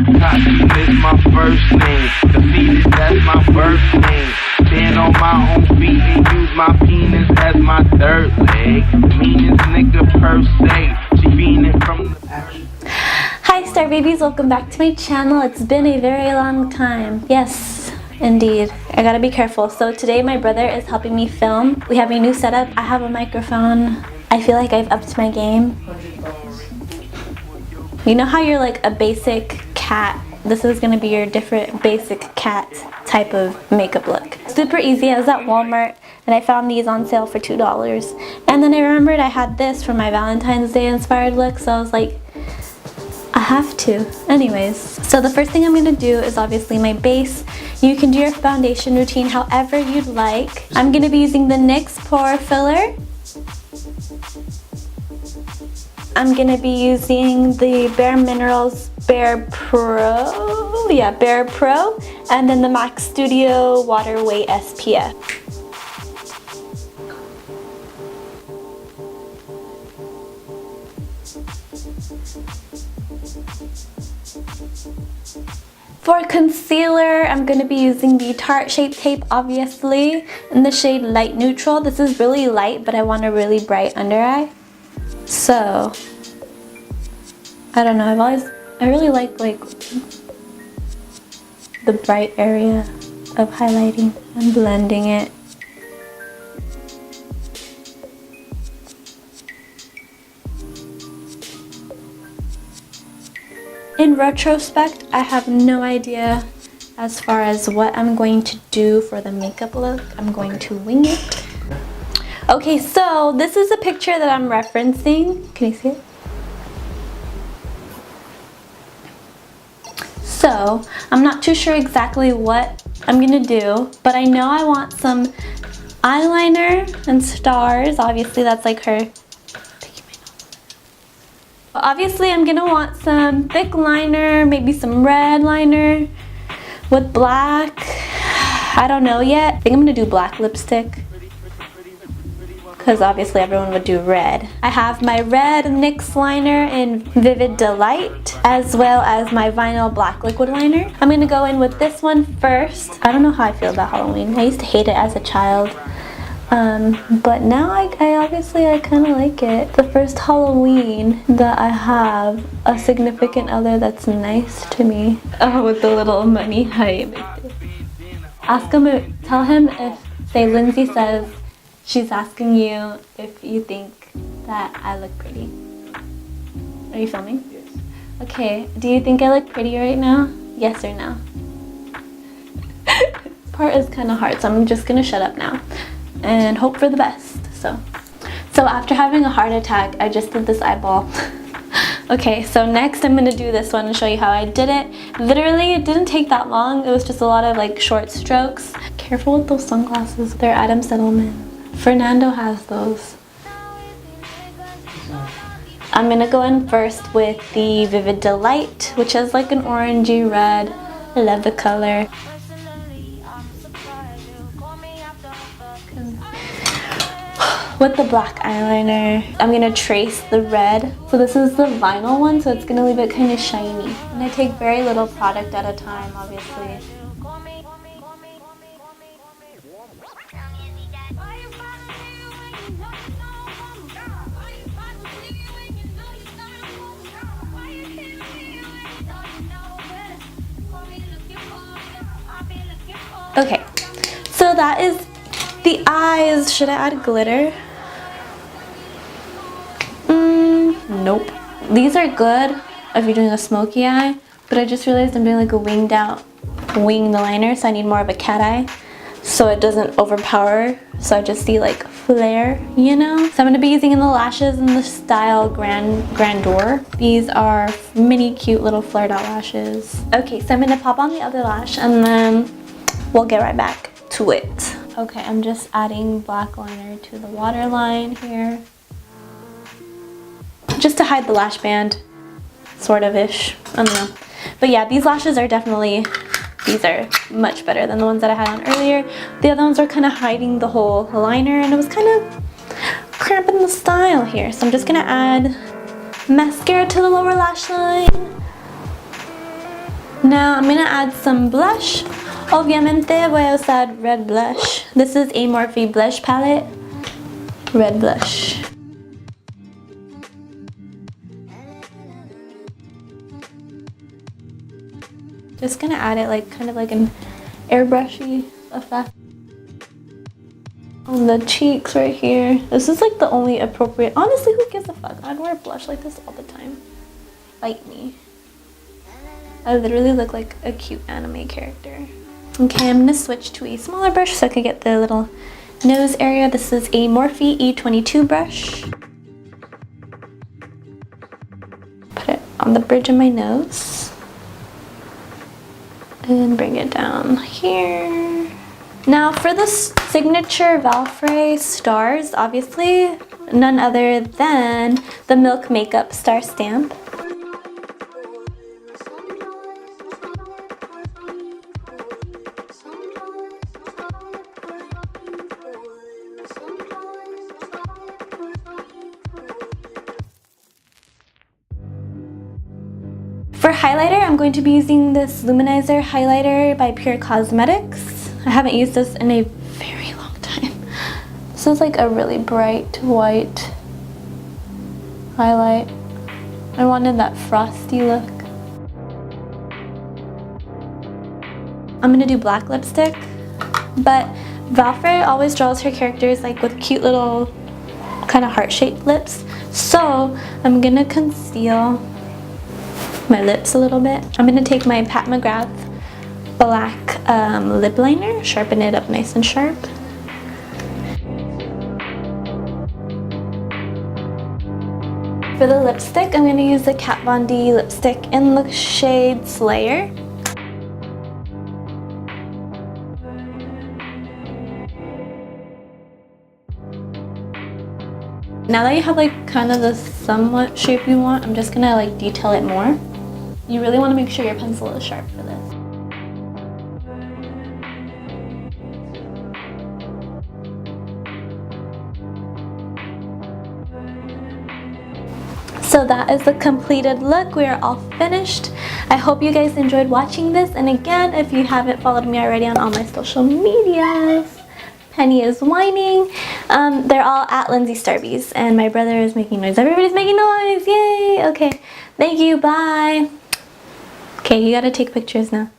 Cotton is my first name. Defeated, that's my birth name. Stand on my own feet and use my penis as my third leg. Meanest nigga per se. She fiending from the action. Hi Star Babies, welcome back to my channel. It's been a very long time. Yes, indeed. I gotta be careful. So today my brother is helping me film. We have a new setup. I have a microphone. I feel like I've upped my game. You know how you're like a basic cat? This is gonna be your different basic cat type of makeup look. Super easy. I was at Walmart and I found these on sale for $2. And then I remembered I had this for my Valentine's Day inspired look, so I was like, I have to. Anyways, so the first thing I'm gonna do is obviously my base. You can do your foundation routine however you'd like. I'm gonna be using the NYX Pore Filler. I'm gonna be using the Bare Minerals Bare Pro, Bare Pro, and then the MAC Studio Water Weight SPF. For concealer, I'm going to be using the Tarte Shape Tape, obviously, in the shade Light Neutral. This is really light, but I want a really bright under eye. So, I don't know, I really like the bright area of highlighting and blending it. In retrospect, I have no idea as far as what I'm going to do for the makeup look. I'm going to wing it. Okay, so this is a picture that I'm referencing. Can you see it? So, I'm not too sure exactly what I'm gonna do, but I know I want some eyeliner and stars. Obviously, that's like her. Obviously, I'm gonna want some thick liner, maybe some red liner with black. I don't know yet. I think I'm gonna do black lipstick because obviously everyone would do red. I have my red NYX liner in Vivid Delight as well as my vinyl black liquid liner. I'm gonna go in with this one first. I don't know how I feel about Halloween. I used to hate it as a child. But now I kind of like it. The first Halloween that I have a significant other that's nice to me. Oh, with the little money hype. Ask him, tell him if, say Lindsay says she's asking you if you think that I look pretty. Are you filming? Yes. Okay, do you think I look pretty right now? Yes or no? This part is kind of hard, so I'm just gonna shut up now and hope for the best. So after having a heart attack, I just did this eyeball. Okay, so next I'm gonna do this one and show you how I did it. Literally, it didn't take that long. It was just a lot of like short strokes. Careful with those sunglasses. They're Adam Settleman. Fernando has those. I'm gonna go in first with the Vivid Delight, which is like an orangey red. I love the color. With the black eyeliner, I'm gonna trace the red. So this is the vinyl one, so it's gonna leave it kind of shiny. And I take very little product at a time, obviously. Okay, so that is the eyes. Should I add glitter? Nope. These are good if you're doing a smoky eye, but I just realized I'm doing like a winged liner, so I need more of a cat eye so it doesn't overpower, so I just see like flare, you know? So I'm gonna be using in the lashes in the style Grandeur. These are mini cute little flared out lashes. Okay, so I'm gonna pop on the other lash and then we'll get right back to it. Okay, I'm just adding black liner to the waterline here. Just to hide the lash band, sort of-ish, I don't know. But yeah, these lashes are definitely, these are much better than the ones that I had on earlier. The other ones are kind of hiding the whole liner and it was kind of cramping the style here. So I'm just gonna add mascara to the lower lash line. Now I'm gonna add some blush. Obviamente voy a usar red blush. This is a Morphe blush palette. Red blush. Just gonna add it like kind of like an airbrushy effect on the cheeks right here. This is like the only appropriate. Honestly, who gives a fuck? I'd wear blush like this all the time. Fight me. I literally look like a cute anime character. Okay, I'm gonna switch to a smaller brush so I can get the little nose area. This is a Morphe E22 brush. Put it on the bridge of my nose. And bring it down here. Now for the signature Valfre stars, obviously, none other than the Milk Makeup Star Stamp. For highlighter, I'm going to be using this Luminizer highlighter by Pure Cosmetics. I haven't used this in a very long time. This is like a really bright white highlight. I wanted that frosty look. I'm gonna do black lipstick, but Valfre always draws her characters like with cute little kind of heart-shaped lips. So I'm gonna conceal my lips a little bit. I'm gonna take my Pat McGrath black lip liner, sharpen it up nice and sharp. For the lipstick, I'm gonna use the Kat Von D lipstick in the shade Slayer. Now that you have like kind of the somewhat shape you want, I'm just gonna like detail it more. You really want to make sure your pencil is sharp for this. So that is the completed look. We are all finished. I hope you guys enjoyed watching this. And again, if you haven't followed me already on all my social medias, Penny is whining. They're all at Lindseystarbies, and my brother is making noise. Everybody's making noise. Yay! Okay. Thank you. Bye. Okay, you gotta take pictures now.